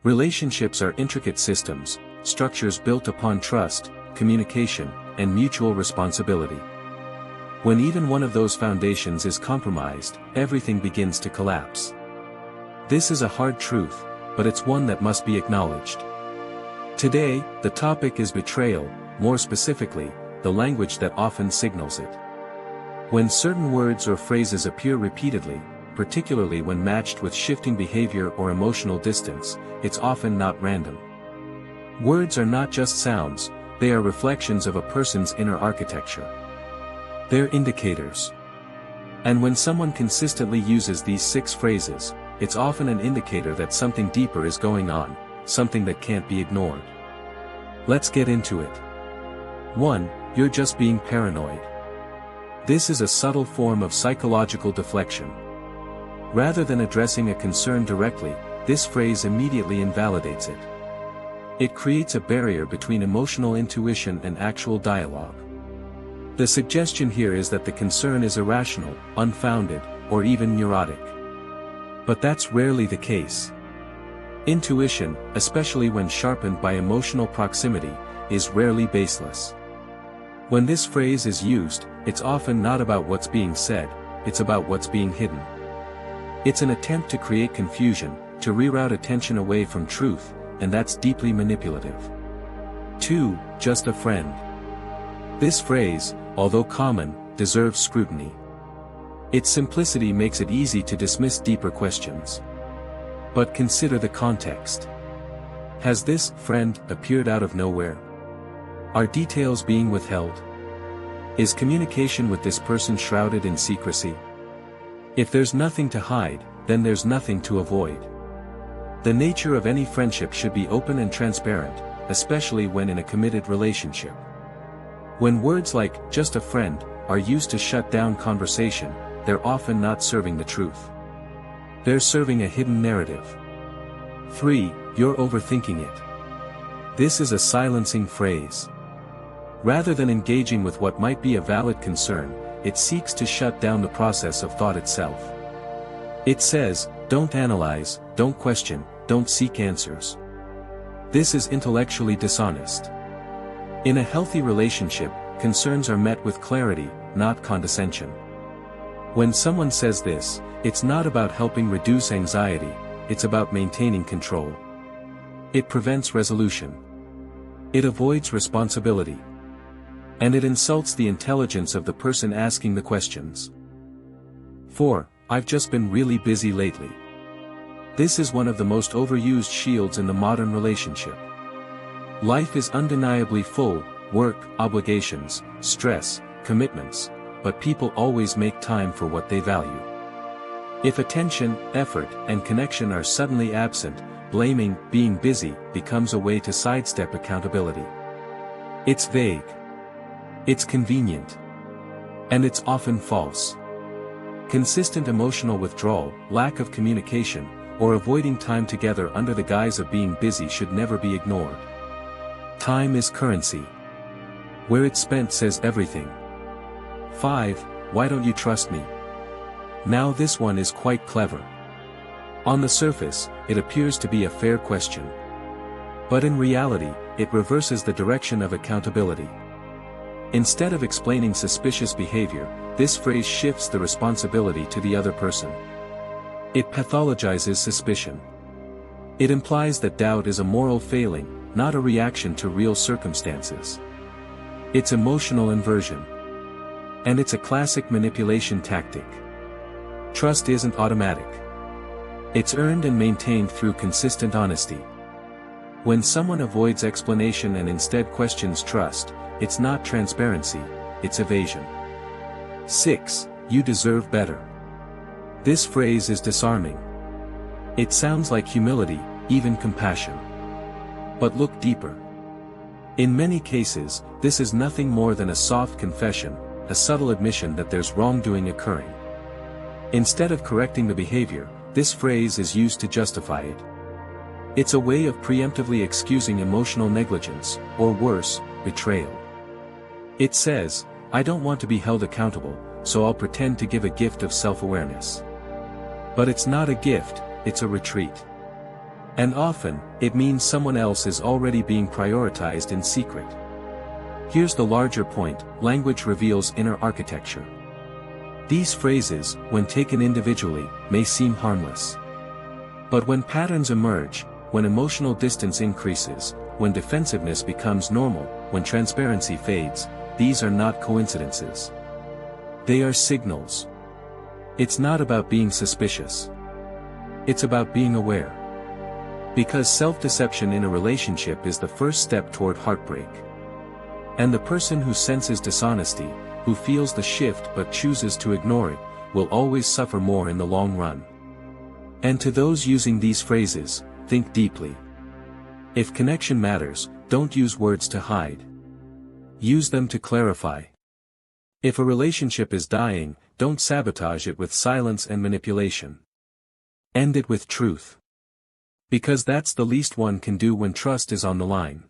Relationships are intricate systems, structures built upon trust, communication, and mutual responsibility. When even one of those foundations is compromised, everything begins to collapse. This is a hard truth, but it's one that must be acknowledged. Today, the topic is betrayal, more specifically, the language that often signals it. When certain words or phrases appear repeatedly, particularly when matched with shifting behavior or emotional distance, it's often not random. Words are not just sounds, they are reflections of a person's inner architecture. They're indicators. And when someone consistently uses these 6 phrases, it's often an indicator that something deeper is going on, something that can't be ignored. Let's get into it. 1. You're just being paranoid. This is a subtle form of psychological deflection. Rather than addressing a concern directly, this phrase immediately invalidates it. It creates a barrier between emotional intuition and actual dialogue. The suggestion here is that the concern is irrational, unfounded, or even neurotic. But that's rarely the case. Intuition, especially when sharpened by emotional proximity, is rarely baseless. When this phrase is used, it's often not about what's being said, it's about what's being hidden. It's an attempt to create confusion, to reroute attention away from truth, and that's deeply manipulative. 2. Just a friend. This phrase, although common, deserves scrutiny. Its simplicity makes it easy to dismiss deeper questions. But consider the context. Has this friend appeared out of nowhere? Are details being withheld? Is communication with this person shrouded in secrecy? If there's nothing to hide, then there's nothing to avoid. The nature of any friendship should be open and transparent, especially when in a committed relationship. When words like, just a friend, are used to shut down conversation, they're often not serving the truth. They're serving a hidden narrative. 3. You're overthinking it. This is a silencing phrase. Rather than engaging with what might be a valid concern, it seeks to shut down the process of thought itself. It says, don't analyze, don't question, don't seek answers. This is intellectually dishonest. In a healthy relationship, concerns are met with clarity, not condescension. When someone says this, it's not about helping reduce anxiety, it's about maintaining control. It prevents resolution. It avoids responsibility. And it insults the intelligence of the person asking the questions. 4. I've just been really busy lately. This is one of the most overused shields in the modern relationship. Life is undeniably full, work, obligations, stress, commitments, but people always make time for what they value. If attention, effort, and connection are suddenly absent, blaming, being busy, becomes a way to sidestep accountability. It's vague. It's convenient. And it's often false. Consistent emotional withdrawal, lack of communication, or avoiding time together under the guise of being busy should never be ignored. Time is currency. Where it's spent says everything. 5. Why don't you trust me? Now this one is quite clever. On the surface, it appears to be a fair question. But in reality, it reverses the direction of accountability. Instead of explaining suspicious behavior, this phrase shifts the responsibility to the other person. It pathologizes suspicion. It implies that doubt is a moral failing, not a reaction to real circumstances. It's emotional inversion. And it's a classic manipulation tactic. Trust isn't automatic. It's earned and maintained through consistent honesty. When someone avoids explanation and instead questions trust, it's not transparency, it's evasion. 6. You deserve better. This phrase is disarming. It sounds like humility, even compassion. But look deeper. In many cases, this is nothing more than a soft confession, a subtle admission that there's wrongdoing occurring. Instead of correcting the behavior, this phrase is used to justify it. It's a way of preemptively excusing emotional negligence, or worse, betrayal. It says, I don't want to be held accountable, so I'll pretend to give a gift of self-awareness. But it's not a gift, it's a retreat. And often, it means someone else is already being prioritized in secret. Here's the larger point: language reveals inner architecture. These phrases, when taken individually, may seem harmless. But when patterns emerge, when emotional distance increases, when defensiveness becomes normal, when transparency fades, these are not coincidences. They are signals. It's not about being suspicious. It's about being aware. Because self-deception in a relationship is the first step toward heartbreak. And the person who senses dishonesty, who feels the shift but chooses to ignore it, will always suffer more in the long run. And to those using these phrases, think deeply. If connection matters, don't use words to hide. Use them to clarify. If a relationship is dying, don't sabotage it with silence and manipulation. End it with truth. Because that's the least one can do when trust is on the line.